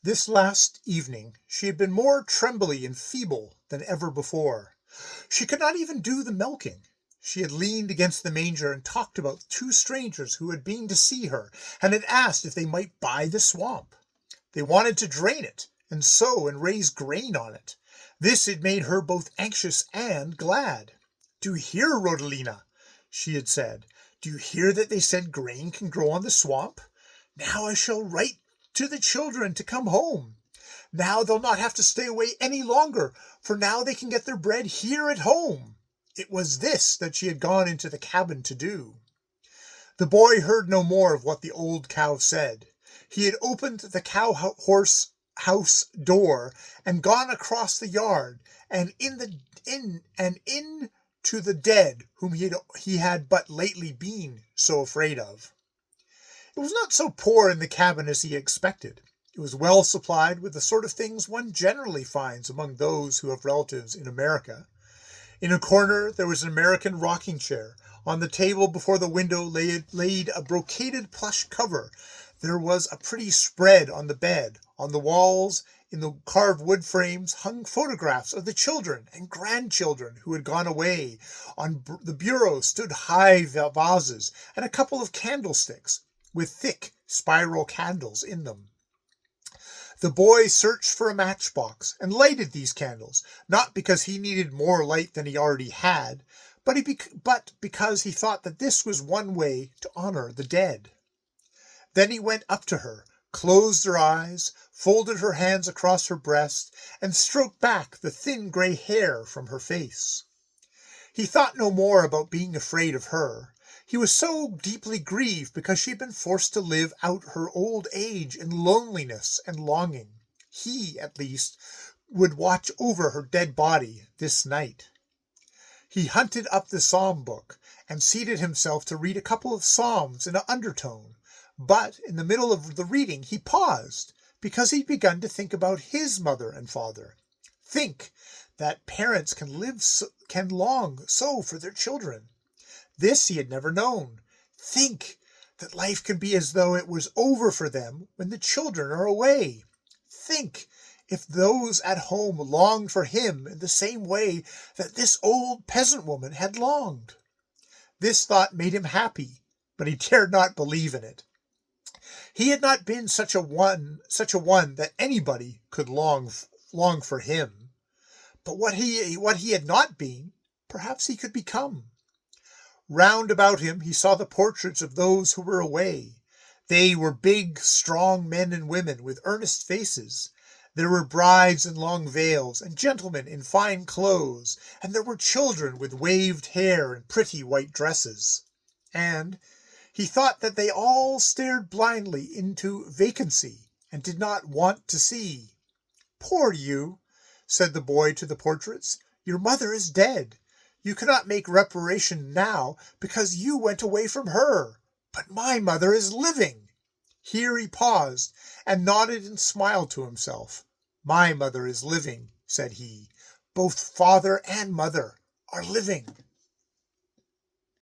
This last evening she had been more trembly and feeble than ever before. She could not even do the milking. She had leaned against the manger and talked about two strangers who had been to see her and had asked if they might buy the swamp. They wanted to drain it and sow and raise grain on it. This had made her both anxious and glad. "Do you hear, Rodolina?" she had said. "Do you hear that they said grain can grow on the swamp? Now I shall write to the children to come home. Now they'll not have to stay away any longer, for now they can get their bread here at home." It was this that she had gone into the cabin to do. The boy heard no more of what the old cow said. He had opened the cow-horse house door and gone across the yard and in to the dead whom he had but lately been so afraid of. It was not so poor in the cabin as he expected. It was well supplied with the sort of things one generally finds among those who have relatives in America. In a corner there was an American rocking chair. On the table before the window laid a brocaded plush cover. There was a pretty spread on the bed. On the walls, in the carved wood frames, hung photographs of the children and grandchildren who had gone away. On the bureau stood high vases and a couple of candlesticks with thick spiral candles in them. The boy searched for a matchbox and lighted these candles, not because he needed more light than he already had, but because he thought that this was one way to honor the dead. Then he went up to her, closed her eyes, folded her hands across her breast, and stroked back the thin gray hair from her face. He thought no more about being afraid of her. He was so deeply grieved because she had been forced to live out her old age in loneliness and longing. He, at least, would watch over her dead body this night. He hunted up the psalm book and seated himself to read a couple of psalms in an undertone. But in the middle of the reading he paused, because he'd begun to think about his mother and father. Think that parents can long so for their children. This he had never known. Think that life can be as though it was over for them when the children are away. Think if those at home longed for him in the same way that this old peasant woman had longed. This thought made him happy, but he dared not believe in it. He had not been such a one that anybody could long for him. But what he had not been, perhaps he could become. Round about him he saw the portraits of those who were away. They were big, strong men and women with earnest faces. There were brides in long veils, and gentlemen in fine clothes, and there were children with waved hair and pretty white dresses. And he thought that they all stared blindly into vacancy, and did not want to see. "Poor you," said the boy to the portraits. "Your mother is dead. You cannot make reparation now because you went away from her. But my mother is living." Here he paused and nodded and smiled to himself. "My mother is living," said he. "Both father and mother are living."